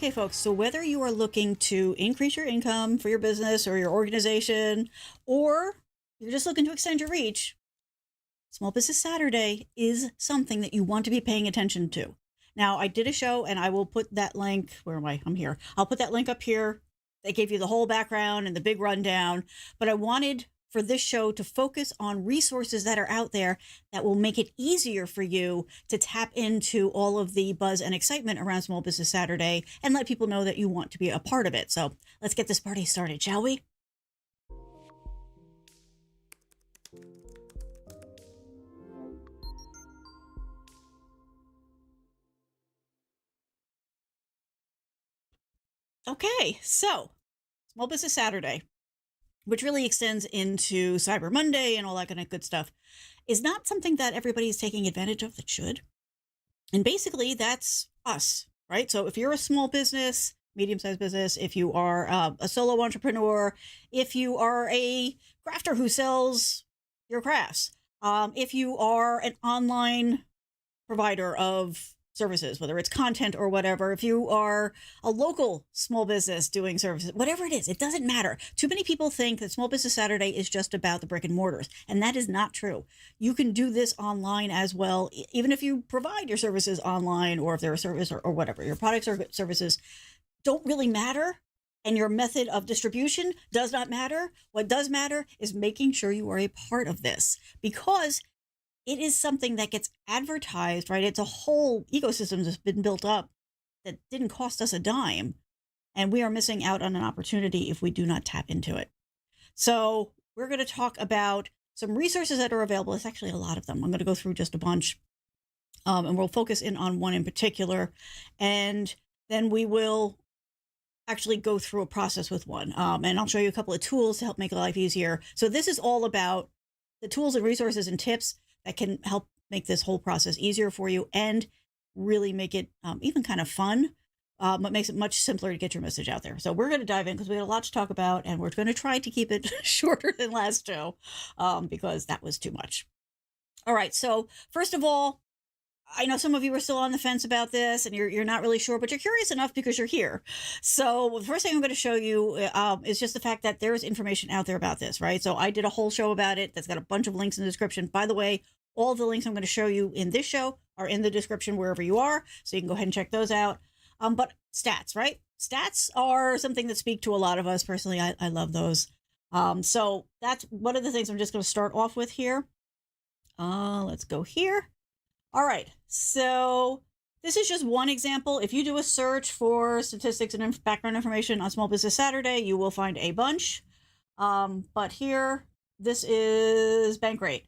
Okay, folks, so whether you are looking to increase your income for your business or your organization, or you're just looking to extend your reach, Small Business Saturday is something that you want to be paying attention to. Now, I did a show and I will put that link, where am I? I'm here. I'll put that link up here. They gave you the whole background and the big rundown, but I wanted for this show to focus on resources that are out there that will make it easier for you to tap into all of the buzz and excitement around Small Business Saturday and let people know that you want to be a part of it. So let's get this party started, shall we? Okay, so Small Business Saturday, which really extends into Cyber Monday and all that kind of good stuff, is not something that everybody is taking advantage of that should. And basically, that's us, right? So if you're a small business, medium-sized business, if you are a solo entrepreneur, if you are a crafter who sells your crafts, if you are an online provider of services, whether it's content or whatever, if you are a local small business doing services, whatever it is, it doesn't matter. Too many people think that Small Business Saturday is just about the brick and mortars, and that is not true. You can do this online as well, even if you provide your services online, or if they're a service or whatever. Your products or services don't really matter, and your method of distribution does not matter. What does matter is making sure you are a part of this, because it is something that gets advertised, right? It's a whole ecosystem that's been built up that didn't cost us a dime. And we are missing out on an opportunity if we do not tap into it. So we're going to talk about some resources that are available. It's actually a lot of them. I'm going to go through just a bunch. And we'll focus in on one in particular. And then we will actually go through a process with one. And I'll show you a couple of tools to help make life easier. So this is all about the tools and resources and tips that can help make this whole process easier for you and really make it even kind of fun, but makes it much simpler to get your message out there. So we're going to dive in because we had a lot to talk about, and we're going to try to keep it shorter than last show because that was too much. All right. So first of all, I know some of you are still on the fence about this and you're not really sure, but you're curious enough because you're here. So the first thing I'm going to show you is just the fact that there is information out there about this, right? So I did a whole show about it that's got a bunch of links in the description. By the way, all the links I'm going to show you in this show are in the description wherever you are. So you can go ahead and check those out. But stats, right? Stats are something that speak to a lot of us. Personally, I love those. So that's one of the things I'm just going to start off with here. Let's go here. All right, so this is just one example. If you do a search for statistics and background information on Small Business Saturday, you will find a bunch. But here, this is Bankrate.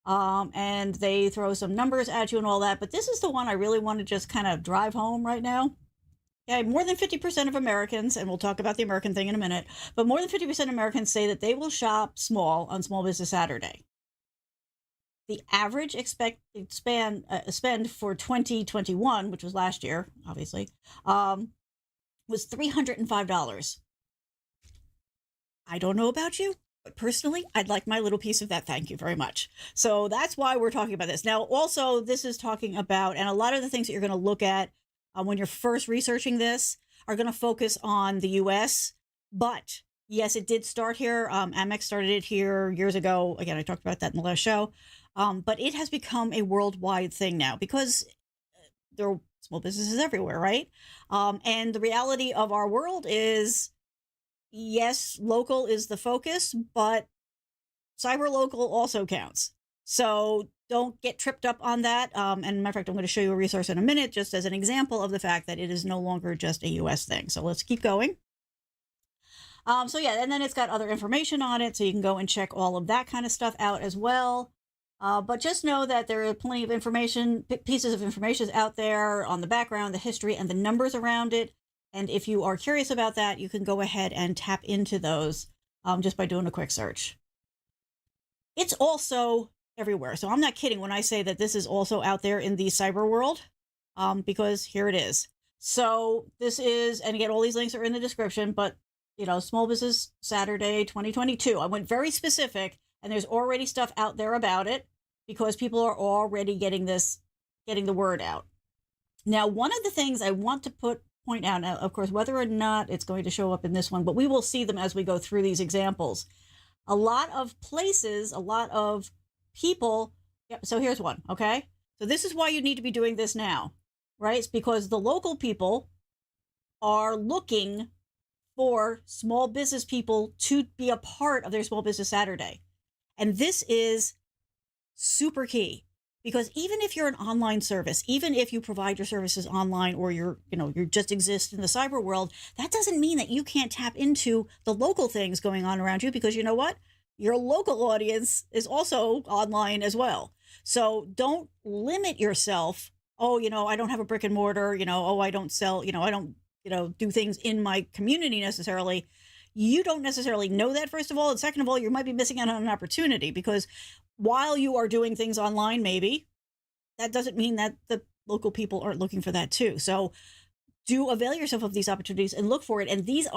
And they throw some numbers at you and all that. But this is the one I really want to just kind of drive home right now. Okay, more than 50% of Americans, and we'll talk about the American thing in a minute, but more than 50% of Americans say that they will shop small on Small Business Saturday. The average expected spend for 2021, which was last year, obviously, was $305. I don't know about you, but personally, I'd like my little piece of that. Thank you very much. So that's why we're talking about this. Now, also, this is talking about, and a lot of the things that you're going to look at when you're first researching this are going to focus on the U.S., but yes, it did start here. Amex started it here years ago. Again, I talked about that in the last show. But it has become a worldwide thing now because there are small businesses everywhere, right? And the reality of our world is, yes, local is the focus, but cyber local also counts. So don't get tripped up on that. And matter of fact, I'm going to show you a resource in a minute, just as an example of the fact that it is no longer just a US thing. So let's keep going. So yeah, and then it's got other information on it. So you can go and check all of that kind of stuff out as well. But just know that there are plenty of information, pieces of information out there on the background, the history, and the numbers around it. And if you are curious about that, you can go ahead and tap into those just by doing a quick search. It's also everywhere. So I'm not kidding when I say that this is also out there in the cyber world, because here it is. So this is, and again, all these links are in the description, but Small Business Saturday 2022. I went very specific. And there's already stuff out there about it because people are already getting the word out. Now, one of the things I want to point out now, of course, whether or not it's going to show up in this one, but we will see them as we go through these examples. A lot of places, a lot of people. Yep. So here's one. Okay. So this is why you need to be doing this now, right? It's because the local people are looking for small business people to be a part of their Small Business Saturday. And this is super key, because even if you're an online service, even if you provide your services online, or you just exist in the cyber world, that doesn't mean that you can't tap into the local things going on around you, because you know what? Your local audience is also online as well. So don't limit yourself. Oh, I don't have a brick and mortar, oh, I don't sell, I don't, do things in my community necessarily. You don't necessarily know that, first of all. And second of all, you might be missing out on an opportunity, because while you are doing things online, maybe, that doesn't mean that the local people aren't looking for that too. So do avail yourself of these opportunities and look for it. And this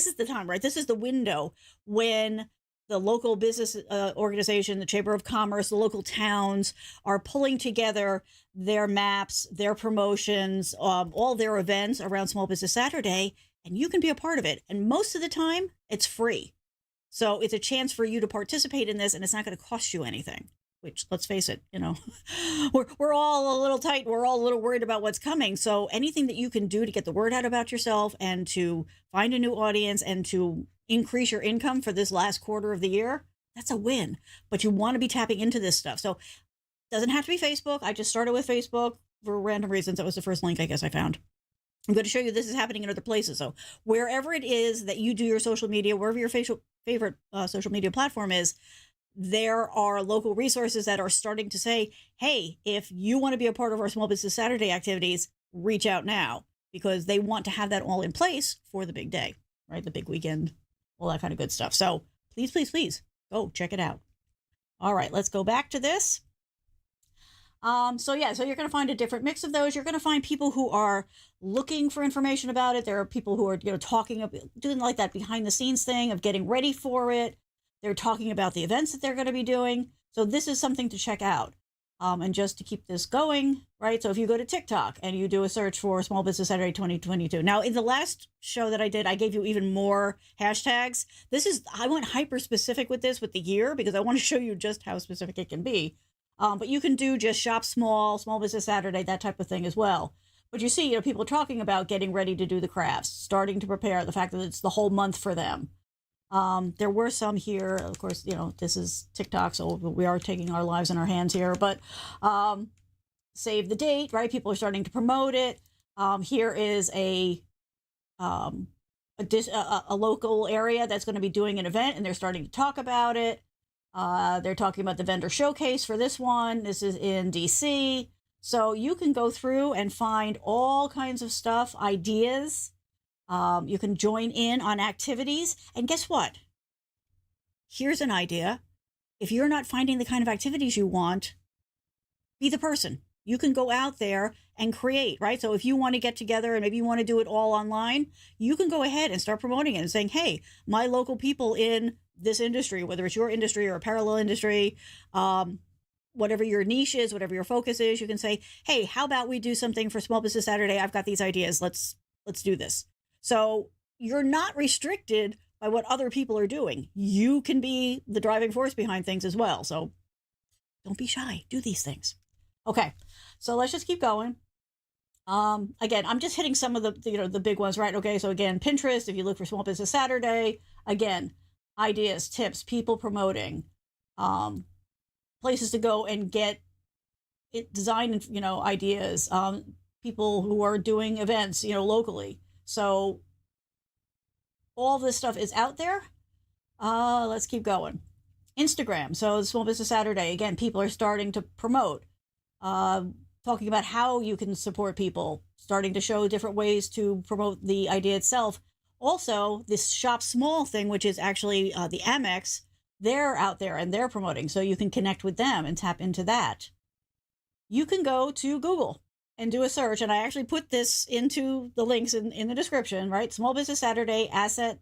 is the time, right? This is the window when the local business organization, the Chamber of Commerce, the local towns are pulling together their maps, their promotions, all their events around Small Business Saturday, and you can be a part of it. And most of the time, it's free. So it's a chance for you to participate in this, and it's not going to cost you anything, which, let's face it, we're all a little tight. We're all a little worried about what's coming. So anything that you can do to get the word out about yourself and to find a new audience and to increase your income for this last quarter of the year, that's a win. But you want to be tapping into this stuff. So it doesn't have to be Facebook. I just started with Facebook for random reasons. That was the first link I guess I found. I'm going to show you this is happening in other places. So wherever it is that you do your social media, wherever your favorite social media platform is, there are local resources that are starting to say, hey, if you want to be a part of our Small Business Saturday activities, reach out now, because they want to have that all in place for the big day, right? The big weekend, all that kind of good stuff. So please, please, please go check it out. All right, let's go back to this. So you're going to find a different mix of those. You're going to find people who are looking for information about it. There are people who are, doing like that behind the scenes thing of getting ready for it. They're talking about the events that they're going to be doing. So this is something to check out. And just to keep this going, right? So if you go to TikTok and you do a search for Small Business Saturday 2022. Now, in the last show that I did, I gave you even more hashtags. I went hyper specific with this with the year, because I want to show you just how specific it can be. But you can do just shop small, Small Business Saturday, that type of thing as well. But you see, people talking about getting ready to do the crafts, starting to prepare, the fact that it's the whole month for them. There were some here, of course, this is TikTok, so we are taking our lives in our hands here, but save the date, right? People are starting to promote it. Here is a local area that's going to be doing an event, and they're starting to talk about it. They're talking about the vendor showcase for this one. This is in DC. So you can go through and find all kinds of stuff, ideas. You can join in on activities. And guess what? Here's an idea. If you're not finding the kind of activities you want, be the person. You can go out there and create, right? So if you want to get together and maybe you want to do it all online, you can go ahead and start promoting it and saying, hey, my local people in this industry, whether it's your industry or a parallel industry, whatever your niche is, whatever your focus is, you can say, hey, how about we do something for Small Business Saturday? I've got these ideas. Let's do this. So you're not restricted by what other people are doing. You can be the driving force behind things as well. So don't be shy. Do these things. Okay. So let's just keep going. Again, I'm just hitting some of the big ones, right? Okay. So again, Pinterest, if you look for Small Business Saturday, again, ideas, tips, people promoting, places to go and get it, design, ideas, people who are doing events, locally. So all this stuff is out there. Let's keep going. Instagram. So Small Business Saturday, again, people are starting to promote, talking about how you can support people, starting to show different ways to promote the idea itself. Also, this shop small thing, which is actually the Amex, they're out there and they're promoting. So you can connect with them and tap into that. You can go to Google and do a search. And I actually put this into the links in the description, right? Small Business Saturday, assets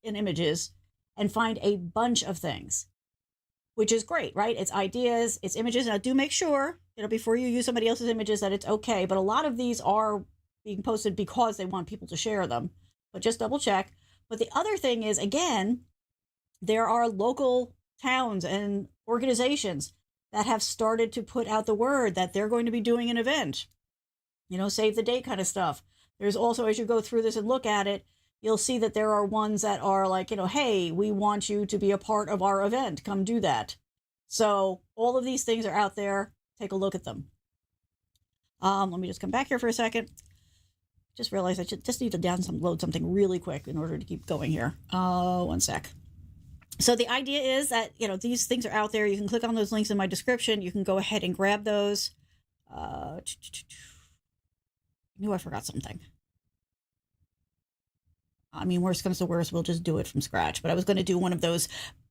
and images, and find a bunch of things, which is great, right? It's ideas, it's images. Now do make sure, before you use somebody else's images, that it's okay. But a lot of these are being posted because they want people to share them, but just double check. But the other thing is, again, there are local towns and organizations that have started to put out the word that they're going to be doing an event, save the date kind of stuff. There's also, as you go through this and look at it, you'll see that there are ones that are like, hey, we want you to be a part of our event. Come do that. So all of these things are out there. Take a look at them. Let me just come back here for a second. Just realized I just need to download something really quick in order to keep going here. One sec. So the idea is that, these things are out there. You can click on those links in my description. You can go ahead and grab those. I knew I forgot something. I mean, worst comes to worst, we'll just do it from scratch. But I was going to do one of those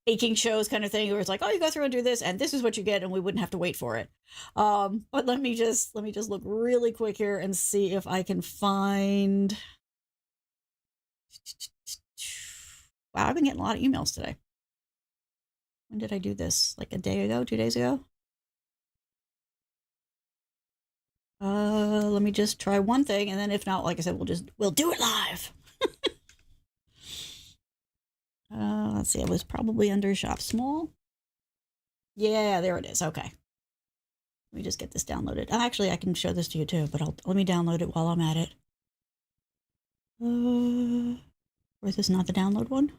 baking shows kind of thing where it's like, oh, you go through and do this, and this is what you get, and we wouldn't have to wait for it. But let me just look really quick here and see if I can find. Wow, I've been getting a lot of emails today. When did I do this? Like a day ago, 2 days ago? Let me just try one thing, and then if not, like I said, we'll do it live. Let's see, it was probably under Shop Small. Yeah, there it is. Okay. Let me just get this downloaded. Actually, I can show this to you too, but let me download it while I'm at it. Or is this not the download one?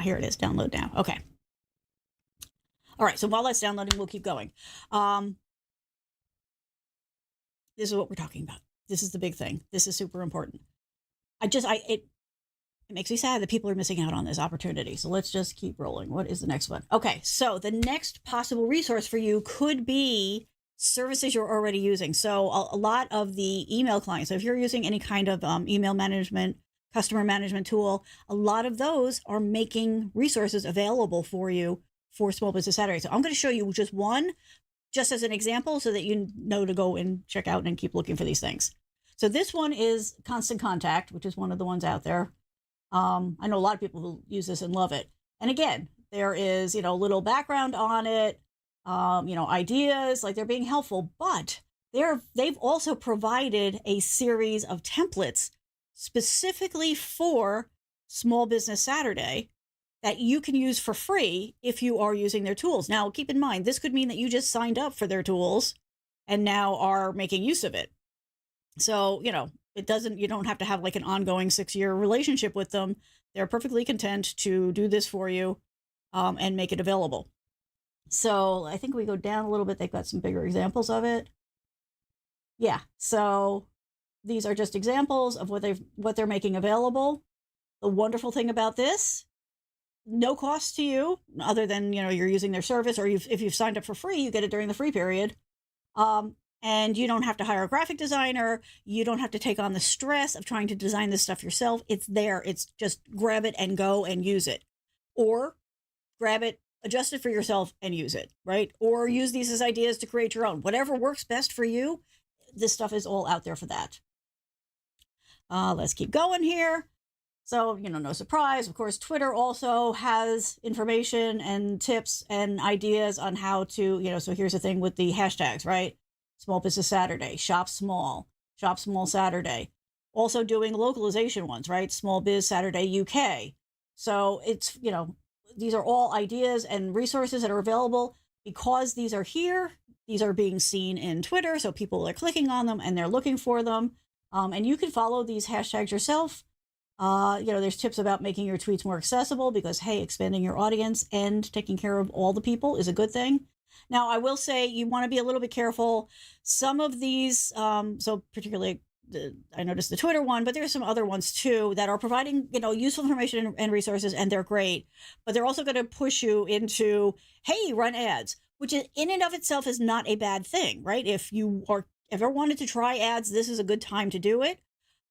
Here it is. Download now. Okay. All right. So while that's downloading, we'll keep going. This is what we're talking about. This is the big thing. This is super important. It makes me sad that people are missing out on this opportunity. So let's just keep rolling. What is the next one? Okay. So the next possible resource for you could be services you're already using. So a lot of the email clients, so if you're using any kind of email management, customer management tool, a lot of those are making resources available for you for Small Business Saturday. So I'm going to show you just one, just as an example, so that you know to go and check out and keep looking for these things. So this one is Constant Contact, which is one of the ones out there. I know a lot of people who use this and love it. And again, there is, a little background on it, ideas, like they're being helpful, but they've also provided a series of templates specifically for Small Business Saturday that you can use for free if you are using their tools. Now, keep in mind, this could mean that you just signed up for their tools and now are making use of it. So, you don't have to have like an ongoing 6-year relationship with them. They're perfectly content to do this for you and make it available. So I think we go down a little bit. They've got some bigger examples of it. Yeah. So these are just examples of what they're making available. The wonderful thing about this, no cost to you other than, you're using their service, or if you've signed up for free, you get it during the free period. And you don't have to hire a graphic designer. You don't have to take on the stress of trying to design this stuff yourself. It's there. It's just grab it and go and use it, or grab it, adjust it for yourself and use it, right? Or use these as ideas to create your own. Whatever works best for you, this stuff is all out there for that. Let's keep going here. So, no surprise. Of course, Twitter also has information and tips and ideas on how to, so here's the thing with the hashtags, right? Small Business Saturday, Shop Small Saturday. Also doing localization ones, right? Small Biz Saturday UK. So it's, these are all ideas and resources that are available because these are here. These are being seen in Twitter. So people are clicking on them and they're looking for them. And you can follow these hashtags yourself. There's tips about making your tweets more accessible because, hey, expanding your audience and taking care of all the people is a good thing. Now, I will say you want to be a little bit careful. Some of these, so particularly I noticed the Twitter one, but there's some other ones too that are providing, useful information and resources, and they're great. But they're also going to push you into, hey, run ads, which is, in and of itself is not a bad thing, right? If you are ever wanted to try ads, this is a good time to do it.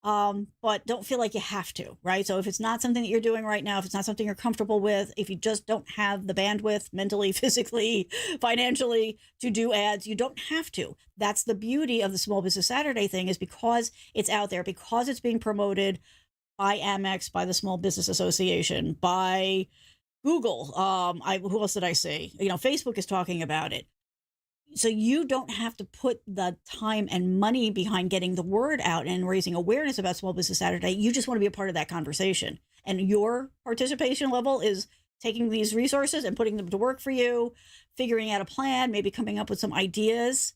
But don't feel like you have to, right? So if it's not something that you're doing right now, if it's not something you're comfortable with, if you just don't have the bandwidth mentally, physically, financially to do ads, you don't have to. That's the beauty of the Small Business Saturday thing, is because it's out there, because it's being promoted by Amex, by the Small Business Association, by Google. Who else did I say? Facebook is talking about it. So you don't have to put the time and money behind getting the word out and raising awareness about Small Business Saturday. You just want to be a part of that conversation. And your participation level is taking these resources and putting them to work for you, figuring out a plan, maybe coming up with some ideas,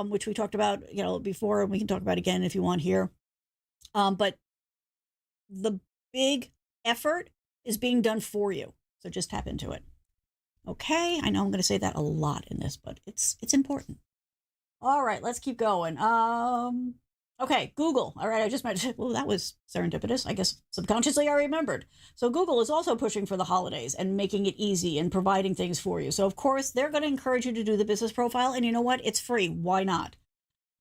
which we talked about, before, and we can talk about again if you want here. But the big effort is being done for you. So just tap into it. Okay, I know I'm going to say that a lot in this, but it's important. All right, let's keep going. Okay, Google. All right, I just mentioned, well, that was serendipitous. I guess subconsciously I remembered. So Google is also pushing for the holidays and making it easy and providing things for you. So of course, they're going to encourage you to do the business profile, and you know what? It's free. Why not?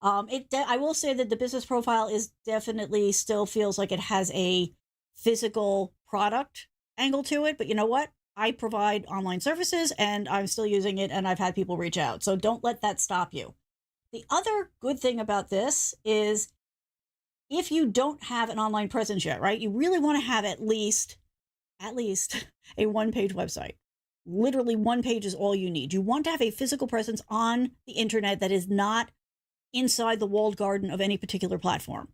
I will say that the business profile is definitely still feels like it has a physical product angle to it, but you know what? I provide online services and I'm still using it, and I've had people reach out. So don't let that stop you. The other good thing about this is if you don't have an online presence yet, right? You really want to have at least a one-page website. Literally one page is all you need. You want to have a physical presence on the internet that is not inside the walled garden of any particular platform.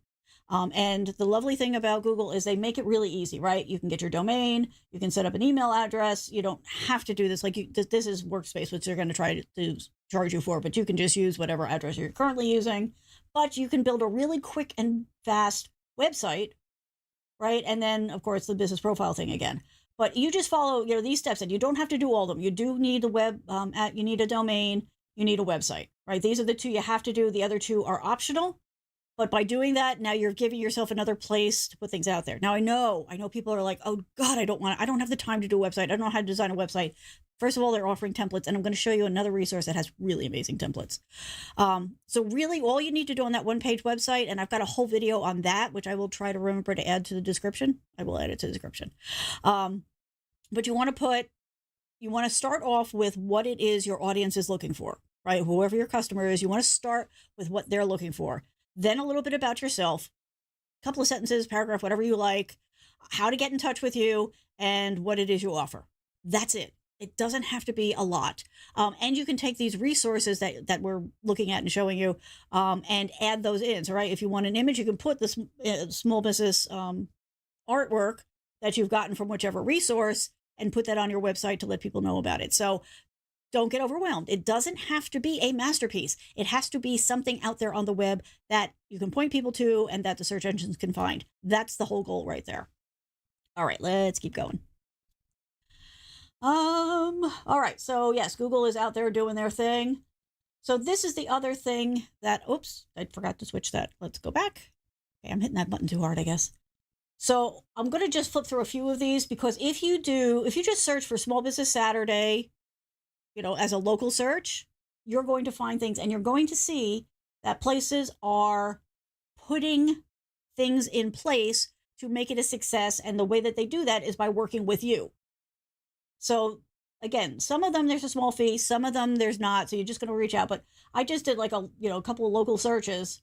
And the lovely thing about Google is they make it really easy, right? You can get your domain, you can set up an email address. You don't have to do this. Like this is Workspace, which they're going to try to charge you for, but you can just use whatever address you're currently using. But you can build a really quick and fast website, right? And then, of course, the business profile thing again. But you just follow these steps, and you don't have to do all of them. You do need the web, you need a domain, you need a website, right? These are the two you have to do. The other two are optional. But by doing that, now you're giving yourself another place to put things out there. Now I know people are like, oh God, I don't have the time to do a website. I don't know how to design a website. First of all, they're offering templates, and I'm going to show you another resource that has really amazing templates. So really all you need to do on that one-page website, and I've got a whole video on that, which I will try to remember to add to the description. I will add it to the description. But you want to start off with what it is your audience is looking for, right? Whoever your customer is, you want to start with what they're looking for. Then a little bit about yourself, a couple of sentences, paragraph, whatever you like, how to get in touch with you, and what it is you offer. That's it. It doesn't have to be a lot. And you can take these resources that we're looking at and showing you and add those in. So, right, if you want an image, you can put this small business artwork that you've gotten from whichever resource and put that on your website to let people know about it. So don't get overwhelmed. It doesn't have to be a masterpiece. It has to be something out there on the web that you can point people to and that the search engines can find. That's the whole goal right there. All right, let's keep going. All right, so yes, Google is out there doing their thing. So this is the other thing that, oops, I forgot to switch that. Let's go back. Okay, I'm hitting that button too hard, I guess. So I'm going to just flip through a few of these, because if you just search for Small Business Saturday, as a local search, you're going to find things, and you're going to see that places are putting things in place to make it a success. And the way that they do that is by working with you. So again, some of them there's a small fee, some of them there's not. So you're just going to reach out. But I just did like a couple of local searches.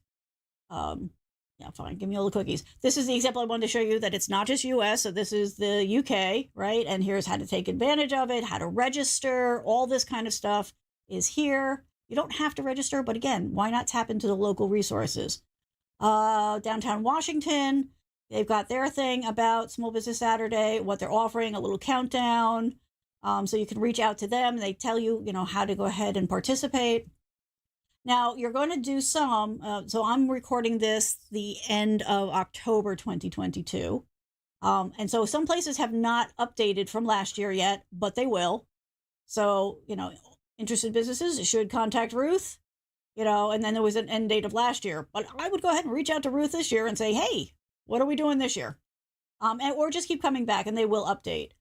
Yeah, fine. Give me all the cookies. This is the example I wanted to show you, that it's not just US. So this is the UK, right? And here's how to take advantage of it, how to register, all this kind of stuff is here. You don't have to register, but again, why not tap into the local resources? Downtown Washington, they've got their thing about Small Business Saturday, what they're offering, a little countdown. So you can reach out to them. They tell you, how to go ahead and participate. Now, you're going to do some, so I'm recording this the end of October 2022. And so some places have not updated from last year yet, but they will. So, interested businesses should contact Ruth, and then there was an end date of last year. But I would go ahead and reach out to Ruth this year and say, hey, what are we doing this year? Or just keep coming back and they will update.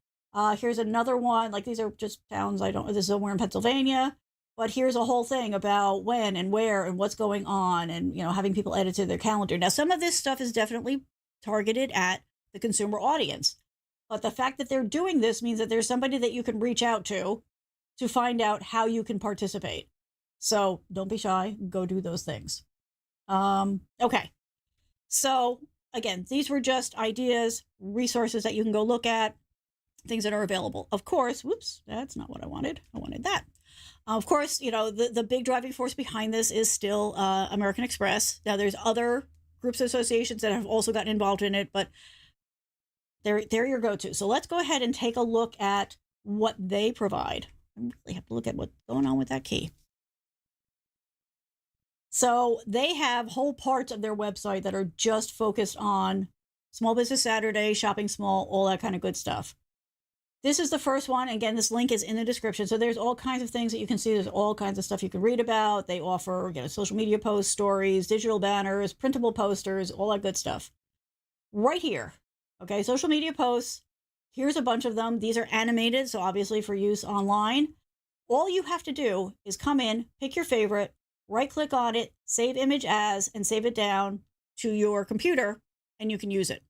Here's another one. Like, these are just towns. This is somewhere in Pennsylvania. But here's a whole thing about when and where and what's going on, and, having people edit to their calendar. Now, some of this stuff is definitely targeted at the consumer audience. But the fact that they're doing this means that there's somebody that you can reach out to find out how you can participate. So don't be shy. Go do those things. Okay. So again, these were just ideas, resources that you can go look at, things that are available. Of course, whoops, that's not what I wanted. I wanted that. Of course, the big driving force behind this is still American Express. Now, there's other groups, associations that have also gotten involved in it, but they're your go-to. So let's go ahead and take a look at what they provide. I really have to look at what's going on with that key. So they have whole parts of their website that are just focused on Small Business Saturday, shopping small, all that kind of good stuff. This is the first one. Again, this link is in the description. So there's all kinds of things that you can see. There's all kinds of stuff you can read about. They offer, social media posts, stories, digital banners, printable posters, all that good stuff. Right here. Okay, social media posts. Here's a bunch of them. These are animated, so obviously for use online. All you have to do is come in, pick your favorite, right-click on it, save image as, and save it down to your computer, and you can use it.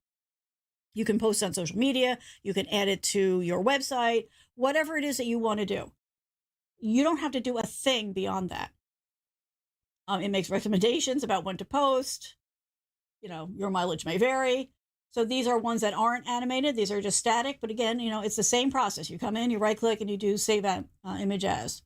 You can post on social media. You can add it to your website, whatever it is that you want to do. You don't have to do a thing beyond that. It makes recommendations about when to post. Your mileage may vary. So these are ones that aren't animated. These are just static. But again, it's the same process. You come in, you right-click, and you do save image as.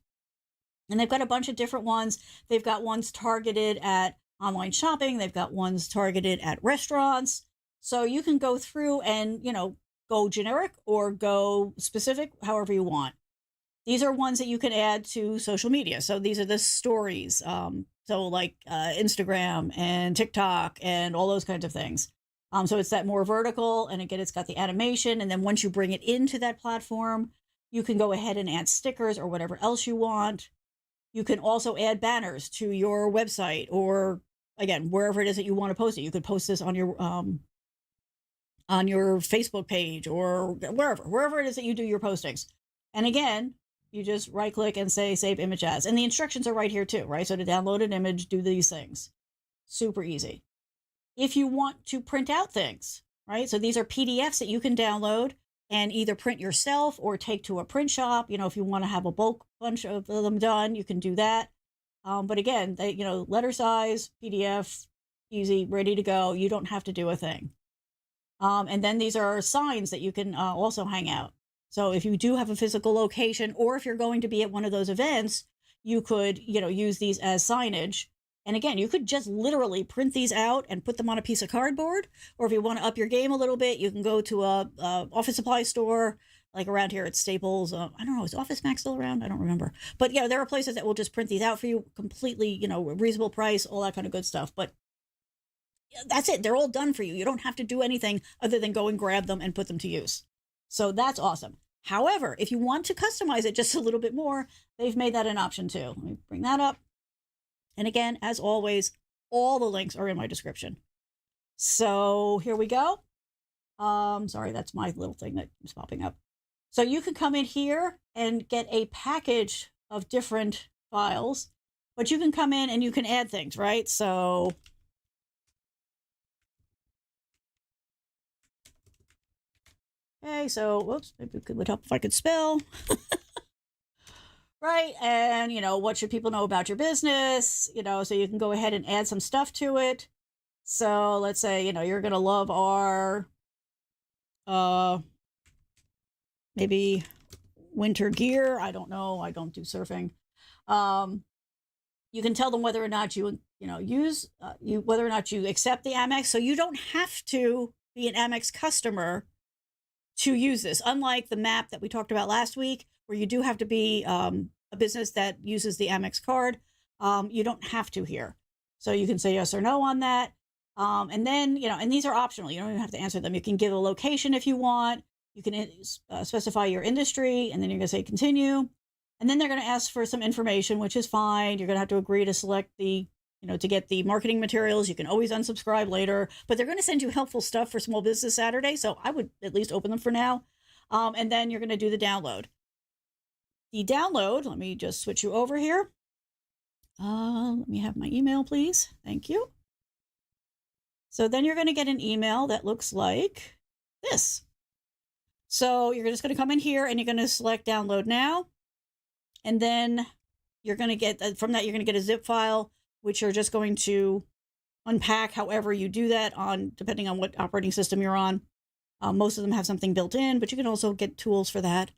And they've got a bunch of different ones. They've got ones targeted at online shopping. They've got ones targeted at restaurants. So you can go through and, go generic or go specific, however you want. These are ones that you can add to social media. So these are the stories. So like Instagram and TikTok and all those kinds of things. So it's that more vertical. And again, it's got the animation. And then once you bring it into that platform, you can go ahead and add stickers or whatever else you want. You can also add banners to your website or, again, wherever it is that you want to post it. You could post this on your Facebook page or wherever it is that you do your postings. And again, you just right click and say save image as. And the instructions are right here too, right? So to download an image, do these things. Super easy. If you want to print out things, right? So these are PDFs that you can download and either print yourself or take to a print shop. If you want to have a bulk bunch of them done, you can do that. But again, they, letter size, PDF, easy, ready to go. You don't have to do a thing. And then these are signs that you can also hang out. So if you do have a physical location, or if you're going to be at one of those events, you could, use these as signage. And again, you could just literally print these out and put them on a piece of cardboard. Or if you want to up your game a little bit, you can go to a office supply store, like around here at Staples. I don't know, is Office Max still around? I don't remember. But there are places that will just print these out for you completely, reasonable price, all that kind of good stuff. But that's it. They're all done for you. You don't have to do anything other than go and grab them and put them to use. So that's awesome. However, if you want to customize it just a little bit more, they've made that an option too. Let me bring that up. And again, as always, all the links are in my description. So here we go. Sorry, that's my little thing that is popping up. So you can come in here and get a package of different files, but you can come in and you can add things, right? So okay, so whoops, maybe it would help if I could spell. Right, and what should people know about your business? So you can go ahead and add some stuff to it. So let's say you're gonna love our maybe winter gear. I don't know. I don't do surfing. You can tell them whether or not you use whether or not you accept the Amex. So you don't have to be an Amex customer to use this. Unlike the map that we talked about last week, where you do have to be a business that uses the Amex card, you don't have to here. So you can say yes or no on that. And then, and these are optional. You don't even have to answer them. You can give a location if you want. You can specify your industry, and then you're going to say continue. And then they're going to ask for some information, which is fine. You're going to have to agree to select the, to get the marketing materials. You can always unsubscribe later, but they're going to send you helpful stuff for Small Business Saturday. So I would at least open them for now. And then you're going to do the download. The download, let me just switch you over here. Let me have my email, please. Thank you. So then you're going to get an email that looks like this. So you're just going to come in here and you're going to select download now. And then you're going to get, from that, you're going to get a zip file, which you're just going to unpack however you do that depending on what operating system you're on. Most of them have something built in, but you can also get tools for that.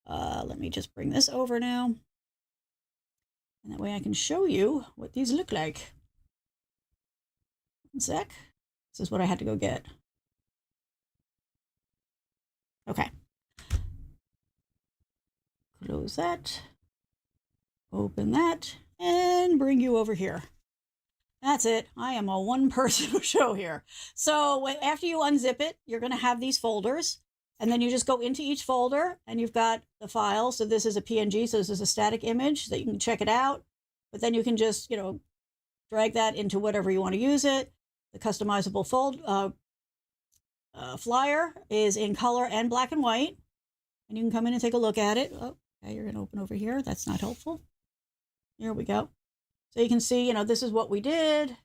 Let me just bring this over now. And that way I can show you what these look like. One sec. This is what I had to go get. Okay. Close that. Open that. And bring you over here. That's it. I am a one-person show here. So after you unzip it, you're going to have these folders. And then you just go into each folder and you've got the file. So this is a PNG. So this is a static image that you can check it out. But then you can just, drag that into whatever you want to use it. The customizable flyer is in color and black and white. And you can come in and take a look at it. Oh, okay, you're going to open over here. That's not helpful. Here we go. So you can see, this is what we did.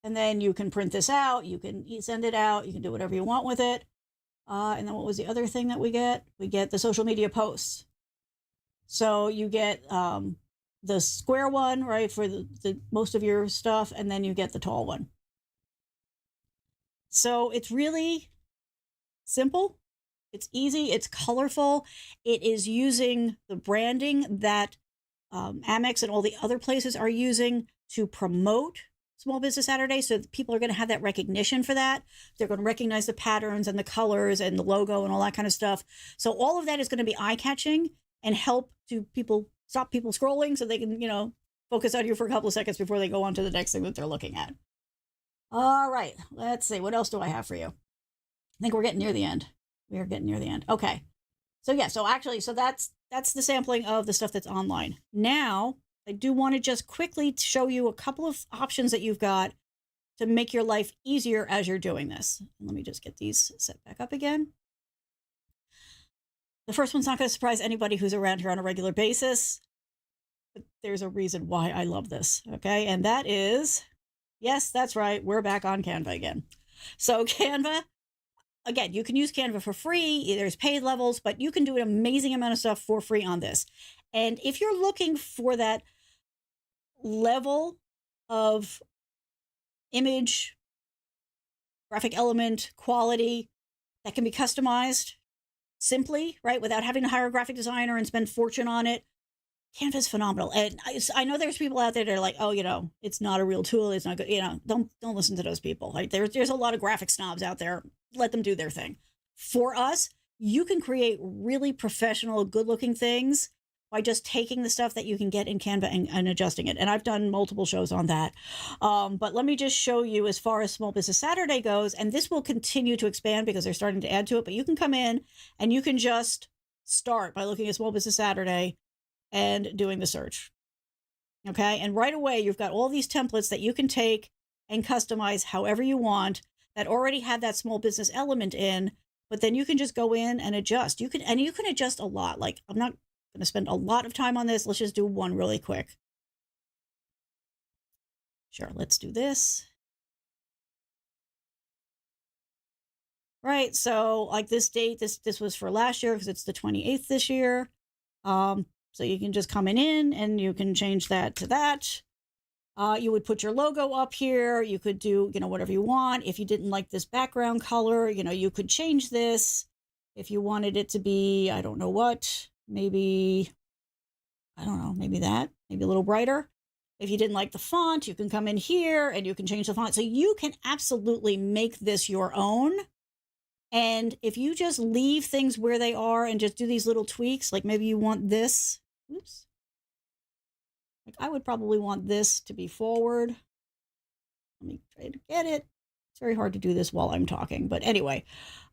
And then you can print this out. You can send it out. You can do whatever you want with it. And then what was the other thing that we get? We get the social media posts. So you get the square one, right, for the most of your stuff. And then you get the tall one. So it's really simple. It's easy. It's colorful. It is using the branding that Amex and all the other places are using to promote Small Business Saturday. So people are going to have that recognition for that. They're going to recognize the patterns and the colors and the logo and all that kind of stuff. So all of that is going to be eye-catching and help to stop people scrolling so they can, focus on you for a couple of seconds before they go on to the next thing that they're looking at. All right, let's see. What else do I have for you? I think we're getting near the end. We are getting near the end. Okay. So yeah, so that's the sampling of the stuff that's online. Now, I do want to just quickly show you a couple of options that you've got to make your life easier as you're doing this. Let me just get these set back up again. The first one's not going to surprise anybody who's around here on a regular basis, but there's a reason why I love this, okay? And that is, yes, that's right, we're back on Canva again. So Canva, again, you can use Canva for free. There's paid levels, but you can do an amazing amount of stuff for free on this. And if you're looking for that level of image, graphic element, quality that can be customized simply, right, without having to hire a graphic designer and spend fortune on it, Canva is phenomenal. And I know there's people out there that are like, oh, it's not a real tool. It's not good. Don't listen to those people. Like there's a lot of graphic snobs out there. Let them do their thing. For us, you can create really professional, good-looking things by just taking the stuff that you can get in Canva and adjusting it. And I've done multiple shows on that. But let me just show you as far as Small Business Saturday goes, and this will continue to expand because they're starting to add to it, but you can come in and you can just start by looking at Small Business Saturday and doing the search. Okay. And right away, you've got all these templates that you can take and customize however you want that already have that small business element in, but then you can just go in and adjust. You can adjust a lot. Like, I'm not going to spend a lot of time on this. Let's just do one really quick. Sure. Let's do this. Right. So like this date, this was for last year because it's the 28th this year. So you can just come in and you can change that to that. You would put your logo up here. You could do, whatever you want. If you didn't like this background color, you could change this. If you wanted it to be, I don't know what, maybe that, maybe a little brighter. If you didn't like the font, you can come in here and you can change the font. So you can absolutely make this your own. And if you just leave things where they are and just do these little tweaks, like maybe you want this, oops. Like I would probably want this to be forward. Let me try to get it. It's very hard to do this while I'm talking, but anyway,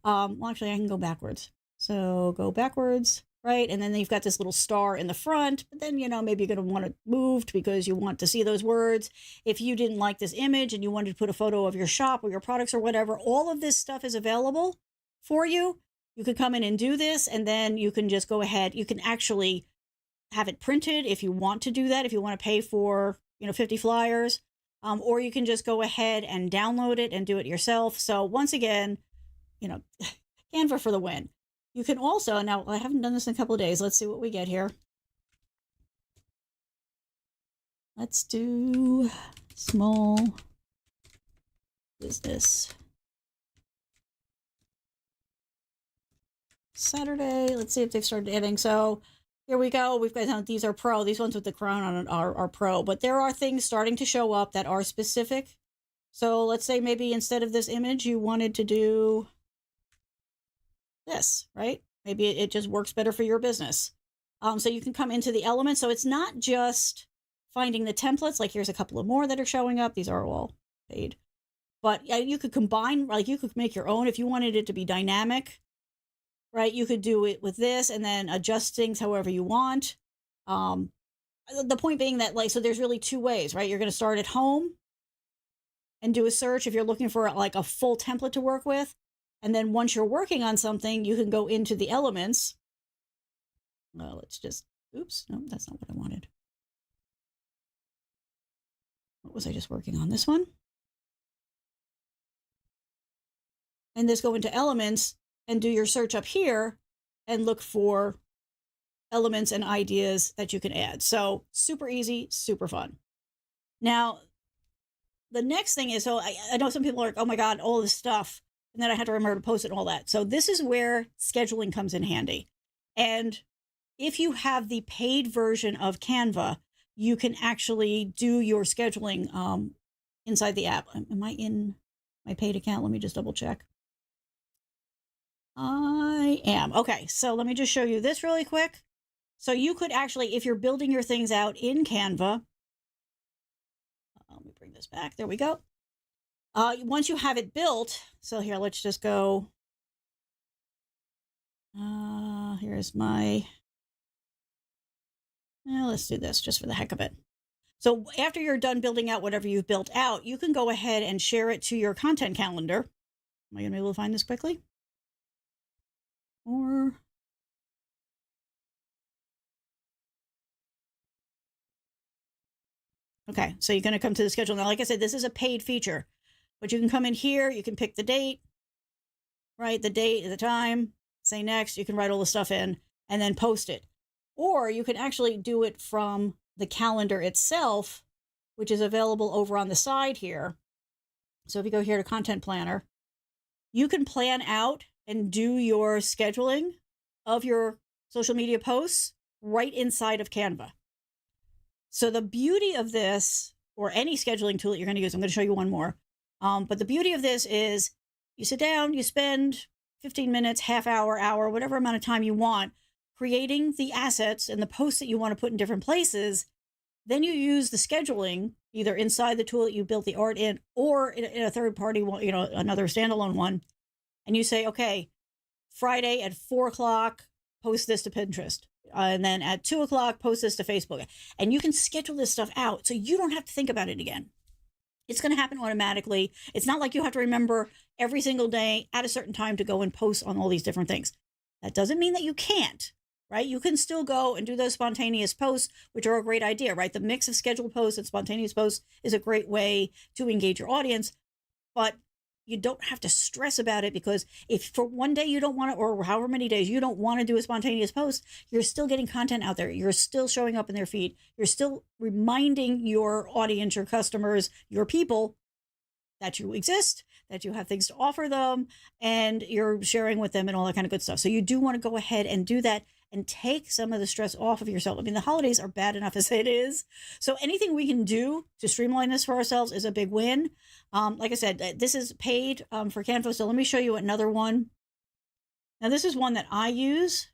well, actually I can go backwards. So go backwards, right? And then you've got this little star in the front, but then, maybe you're going to want it moved because you want to see those words. If you didn't like this image and you wanted to put a photo of your shop or your products or whatever, all of this stuff is available for you. You could come in and do this, and then you can just go ahead. You can actually have it printed if you want to do that, if you want to pay for, 50 flyers, or you can just go ahead and download it and do it yourself. So once again, Canva for the win. You can also, now I haven't done this in a couple of days. Let's see what we get here. Let's do small business Saturday. Let's see if they've started adding. So Here we go. We've got, these are pro. These ones with the crown on it are pro. But there are things starting to show up that are specific. So let's say maybe instead of this image, you wanted to do this, right? Maybe it just works better for your business. So you can come into the elements. So it's not just finding the templates. Like here's a couple of more that are showing up. These are all paid. But you could combine, like you could make your own if you wanted it to be dynamic, right? You could do it with this and then adjust things however you want. The point being that, like, so there's really two ways, right? You're going to start at home and do a search if you're looking for like a full template to work with. And then once you're working on something, you can go into the elements. Well, let's just, oops, no, that's not what I wanted. What was I just working on? This one? And just go into elements and do your search up here and look for elements and ideas that you can add. So super easy, super fun. Now, the next thing is, so I know some people are like, oh my God, all this stuff. And then I had to remember to post it and all that. So this is where scheduling comes in handy. And if you have the paid version of Canva, you can actually do your scheduling inside the app. Am I in my paid account? Let me just double check. I am. Okay, so let me just show you this really quick. So you could actually, if you're building your things out in Canva, let me bring this back. There we go. Once you have it built, so here, let's just go. Here's my, let's do this just for the heck of it. So after you're done building out whatever you've built out, you can go ahead and share it to your content calendar. Am I going to be able to find this quickly? Or okay, so you're going to come to the schedule. Now, like I said, this is a paid feature, but you can come in here, you can pick the date, right? The date, the time, say next, you can write all the stuff in and then post it. Or you can actually do it from the calendar itself, which is available over on the side here. So if you go here to Content Planner, you can plan out and do your scheduling of your social media posts right inside of Canva. So the beauty of this, or any scheduling tool that you're going to use, I'm going to show you one more. But the beauty of this is you sit down, you spend 15 minutes, half hour, whatever amount of time you want, creating the assets and the posts that you want to put in different places. Then you use the scheduling either inside the tool that you built the art in, or in a third party one, another standalone one. And you say, okay, Friday at 4:00, post this to Pinterest. And then at 2:00, post this to Facebook. And you can schedule this stuff out so you don't have to think about it again. It's going to happen automatically. It's not like you have to remember every single day at a certain time to go and post on all these different things. That doesn't mean that you can't, right? You can still go and do those spontaneous posts, which are a great idea, right? The mix of scheduled posts and spontaneous posts is a great way to engage your audience, but you don't have to stress about it, because if for one day you don't want to, or however many days you don't want to do a spontaneous post, you're still getting content out there. You're still showing up in their feed. You're still reminding your audience, your customers, your people that you exist, that you have things to offer them, and you're sharing with them and all that kind of good stuff. So you do want to go ahead and do that and take some of the stress off of yourself. I mean, the holidays are bad enough as it is. So anything we can do to streamline this for ourselves is a big win. Like I said, this is paid for Canva. So let me show you another one. Now, this is one that I use,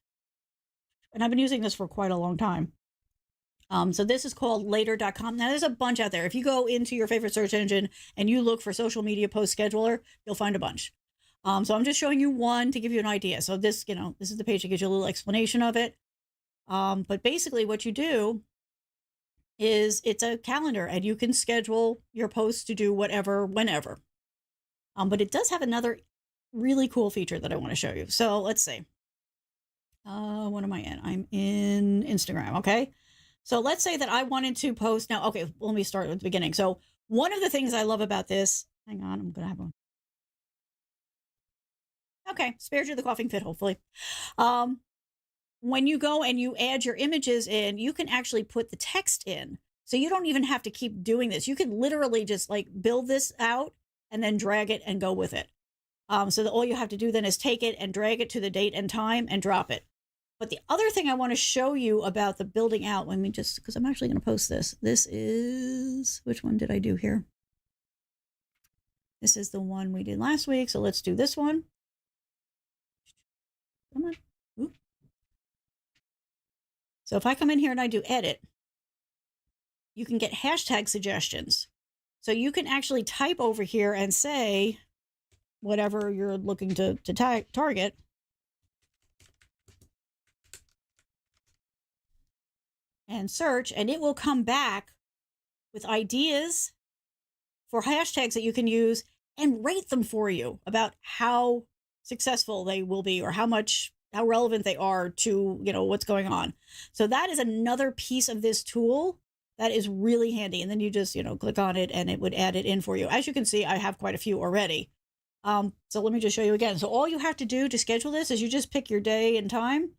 and I've been using this for quite a long time. So this is called later.com. Now, there's a bunch out there. If you go into your favorite search engine and you look for social media post scheduler, you'll find a bunch. So I'm just showing you one to give you an idea. So this, this is the page that gives you a little explanation of it. But basically what you do is it's a calendar, and you can schedule your posts to do whatever, whenever. But it does have another really cool feature that I want to show you. So let's see. What am I in? I'm in Instagram. Okay. So let's say that I wanted to post now. Okay. Let me start at the beginning. So one of the things I love about this, hang on, I'm going to have one. Okay, spared you the coughing fit, hopefully. When you go and you add your images in, you can actually put the text in. So you don't even have to keep doing this. You can literally just like build this out and then drag it and go with it. So that all you have to do then is take it and drag it to the date and time and drop it. But the other thing I want to show you about the building out, let me just, because I'm actually going to post this. This is, which one did I do here? This is the one we did last week. So let's do this one. Come on. Ooh. So if I come in here and I do edit, you can get hashtag suggestions. So you can actually type over here and say whatever you're looking to target. And search, and it will come back with ideas for hashtags that you can use and rate them for you about how successful they will be or how relevant they are to, what's going on. So that is another piece of this tool that is really handy. And then you just, click on it and it would add it in for you. As you can see, I have quite a few already. So let me just show you again. So all you have to do to schedule this is you just pick your day and time.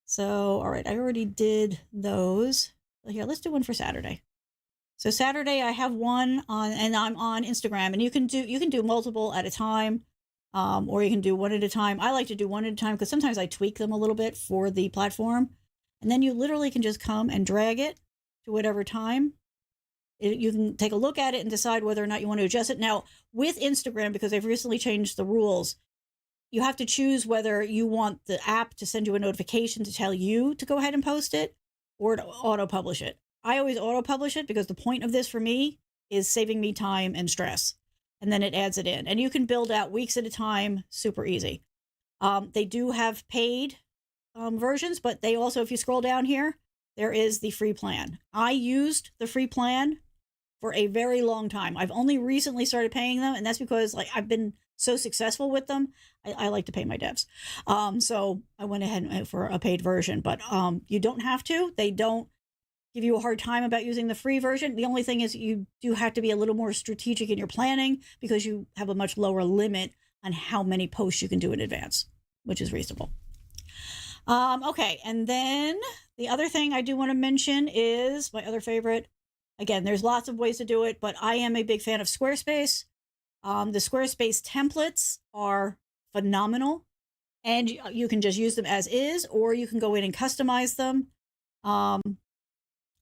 So, all right, I already did those. So here, let's do one for Saturday. So Saturday, I have one on, and I'm on Instagram, and you can do multiple at a time, or you can do one at a time. I like to do one at a time because sometimes I tweak them a little bit for the platform, and then you literally can just come and drag it to whatever time. You can take a look at it and decide whether or not you want to adjust it. Now, with Instagram, because they've recently changed the rules, you have to choose whether you want the app to send you a notification to tell you to go ahead and post it or to auto-publish it. I always auto-publish it because the point of this for me is saving me time and stress. And then it adds it in. And you can build out weeks at a time, super easy. They do have paid versions, but they also, if you scroll down here, there is the free plan. I used the free plan for a very long time. I've only recently started paying them, and that's because I've been so successful with them. I like to pay my devs. So I went ahead for a paid version, but you don't have to. They don't give you a hard time about using the free version. The only thing is you do have to be a little more strategic in your planning because you have a much lower limit on how many posts you can do in advance, which is reasonable. Okay, and then the other thing I do want to mention is my other favorite. Again, there's lots of ways to do it, but I am a big fan of Squarespace. The Squarespace templates are phenomenal, and you can just use them as is, or you can go in and customize them.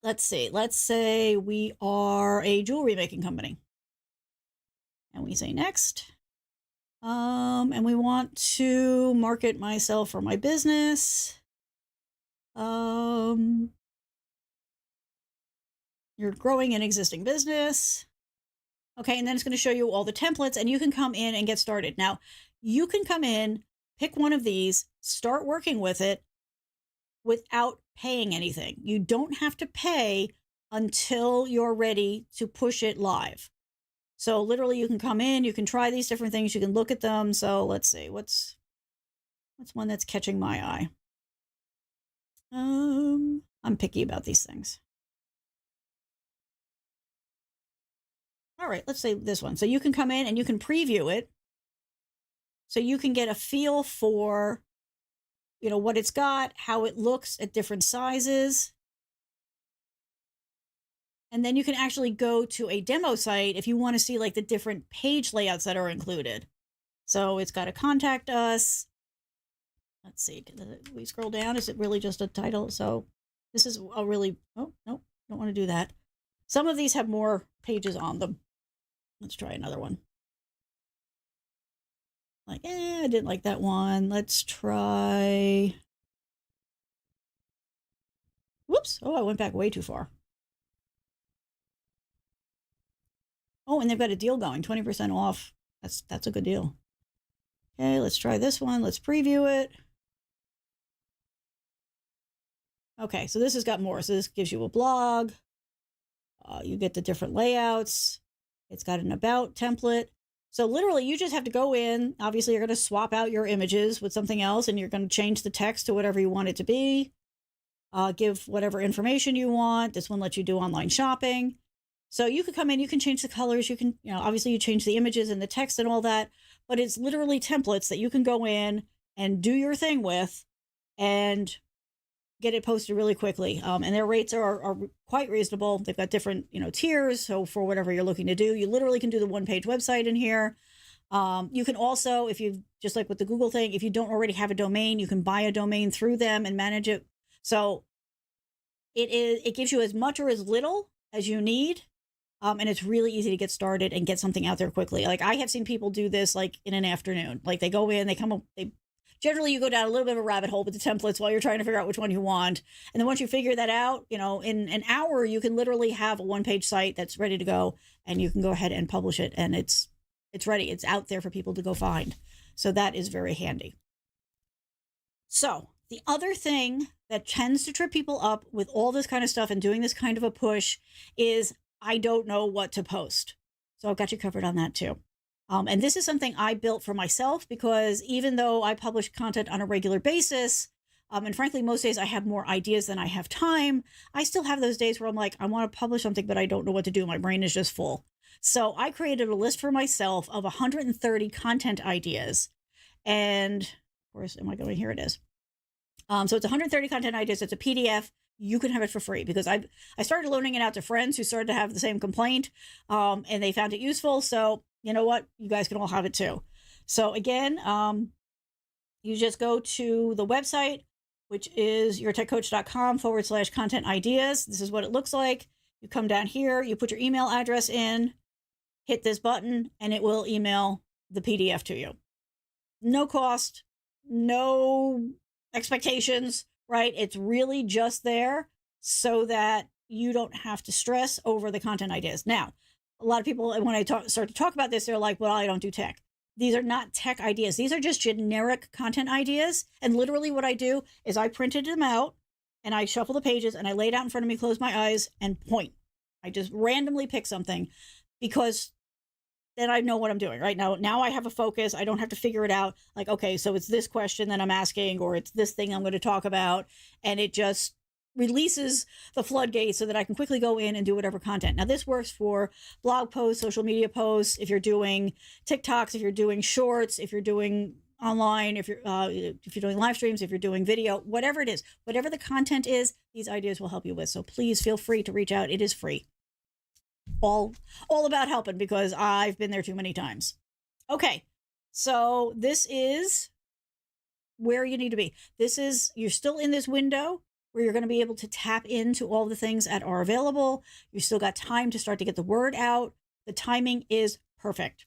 Let's see. Let's say we are a jewelry making company, and we say next. And we want to market myself or my business. You're growing an existing business. Okay, and then it's going to show you all the templates, and you can come in and get started. Now, you can come in, pick one of these, start working with it without paying anything. You don't have to pay until you're ready to push it live. So literally you can come in, you can try these different things, you can look at them. So let's see, what's one that's catching my eye? I'm picky about these things. All right, let's say this one. So you can come in and you can preview it. So you can get a feel for, what it's got, how it looks at different sizes. And then you can actually go to a demo site if you want to see the different page layouts that are included. So it's got a contact us. Let's see, we scroll down. Is it really just a title? So this is a really, oh, no, don't want to do that. Some of these have more pages on them. Let's try another one. I didn't like that one. Let's try. Whoops. Oh, I went back way too far. Oh, and they've got a deal going, 20% off. That's a good deal. Okay, let's try this one. Let's preview it. Okay, so this has got more. So this gives you a blog. You get the different layouts. It's got an about template. So literally you just have to go in. Obviously you're going to swap out your images with something else, and you're going to change the text to whatever you want it to be. Give whatever information you want. This one lets you do online shopping. So you could come in, you can change the colors. You can, obviously you change the images and the text and all that, but it's literally templates that you can go in and do your thing with and get it posted really quickly. And their rates are quite reasonable. They've got different, tiers. So for whatever you're looking to do, you literally can do the one-page website in here. You can also, if you just like with the Google thing, if you don't already have a domain, you can buy a domain through them and manage it. So it gives you as much or as little as you need. And it's really easy to get started and get something out there quickly. Like I have seen people do this like in an afternoon. Like they go in, they come up, generally you go down a little bit of a rabbit hole with the templates while you're trying to figure out which one you want. And then once you figure that out, in an hour, you can literally have a one-page site that's ready to go, and you can go ahead and publish it, and it's ready. It's out there for people to go find. So that is very handy. So the other thing that tends to trip people up with all this kind of stuff and doing this kind of a push is I don't know what to post. So I've got you covered on that too. And this is something I built for myself because even though I publish content on a regular basis, and frankly, most days I have more ideas than I have time, I still have those days where I'm like, I want to publish something, but I don't know what to do. My brain is just full. So I created a list for myself of 130 content ideas. And of course, am I going? Here it is. So it's 130 content ideas. It's a PDF. You can have it for free because I started loaning it out to friends who started to have the same complaint, and they found it useful. So you know what? You guys can all have it too. So again, you just go to the website, which is yourtechcoach.com/content ideas. This is what it looks like. You come down here, you put your email address in, hit this button, and it will email the PDF to you. No cost, no expectations, right? It's really just there so that you don't have to stress over the content ideas. Now, a lot of people, when I start to talk about this, they're like, well, I don't do tech. These are not tech ideas. These are just generic content ideas. And literally what I do is I printed them out and I shuffle the pages and I lay it out in front of me, close my eyes and point. I just randomly pick something because then I know what I'm doing, right? Now I have a focus. I don't have to figure it out. Like, okay, so it's this question that I'm asking, or it's this thing I'm going to talk about. And it just releases the floodgates so that I can quickly go in and do whatever content. Now, this works for blog posts, social media posts, if you're doing TikToks, if you're doing shorts, if you're doing online, if you're doing live streams, if you're doing video, whatever it is, whatever the content is, these ideas will help you with. So please feel free to reach out. It is free. All about helping because I've been there too many times. Okay, so this is where you need to be. You're still in this window where you're going to be able to tap into all the things that are available. You still got time to start to get the word out. The timing is perfect.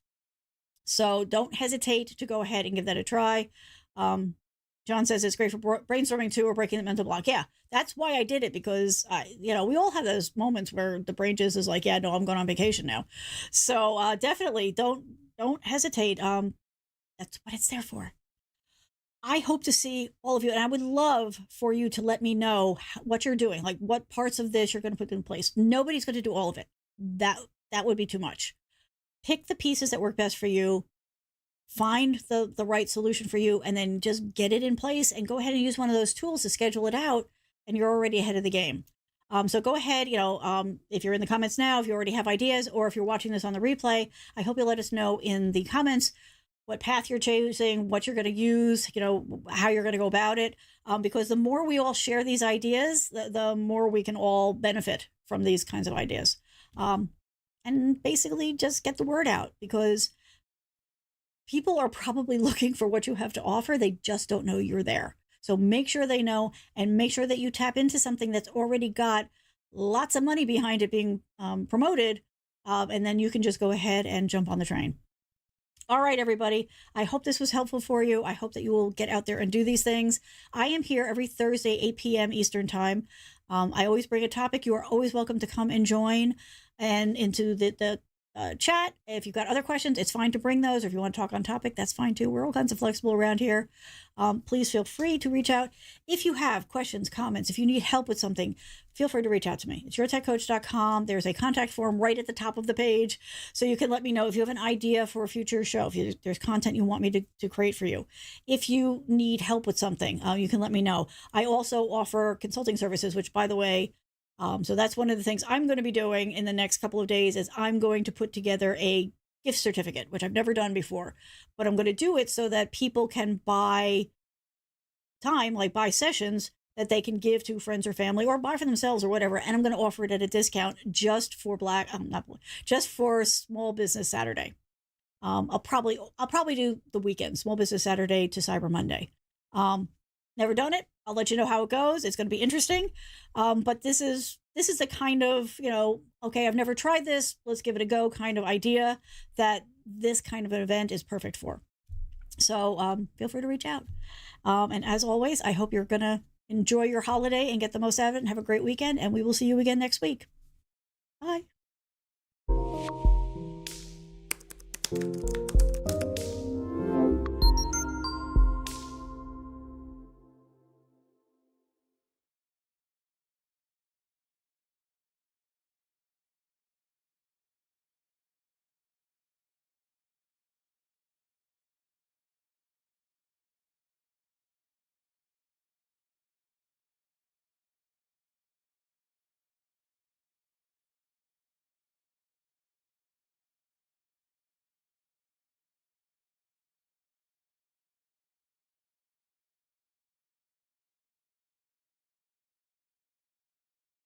So don't hesitate to go ahead and give that a try. John says it's great for brainstorming too, or breaking the mental block. Yeah, that's why I did it, because we all have those moments where the brain just is like, yeah, no, I'm going on vacation now. So definitely don't hesitate. That's what it's there for. I hope to see all of you, and I would love for you to let me know what you're doing, like what parts of this you're going to put in place. Nobody's going to do all of it. That would be too much. Pick the pieces that work best for you. Find the right solution for you, and then just get it in place and go ahead and use one of those tools to schedule it out, and you're already ahead of the game. So go ahead, if you're in the comments now, if you already have ideas, or if you're watching this on the replay, I hope you'll let us know in the comments what path you're choosing, what you're going to use, how you're going to go about it. Because the more we all share these ideas, the more we can all benefit from these kinds of ideas. And basically just get the word out, because people are probably looking for what you have to offer. They just don't know you're there. So make sure they know, and make sure that you tap into something that's already got lots of money behind it being promoted. And then you can just go ahead and jump on the train. All right, everybody. I hope this was helpful for you. I hope that you will get out there and do these things. I am here every Thursday, 8 p.m. Eastern time. I always bring a topic. You are always welcome to come and join and into the chat. If you've got other questions, it's fine to bring those. Or if you want to talk on topic, that's fine too. We're all kinds of flexible around here. Please feel free to reach out. If you have questions, comments, if you need help with something, feel free to reach out to me. It's yourtechcoach.com. There's a contact form right at the top of the page. So you can let me know if you have an idea for a future show, if there's content you want me to create for you. If you need help with something, you can let me know. I also offer consulting services, which, by the way, so that's one of the things I'm going to be doing in the next couple of days, is I'm going to put together a gift certificate, which I've never done before, but I'm going to do it so that people can buy time, like buy sessions that they can give to friends or family, or buy for themselves or whatever. And I'm going to offer it at a discount just for just for Small Business Saturday. I'll probably do the weekend, Small Business Saturday to Cyber Monday. Never done it. I'll let you know how it goes. It's going to be interesting. But this is the kind of, okay, I've never tried this. Let's give it a go kind of idea that this kind of an event is perfect for. So feel free to reach out. And as always, I hope you're going to enjoy your holiday and get the most out of it and have a great weekend. And we will see you again next week. Bye.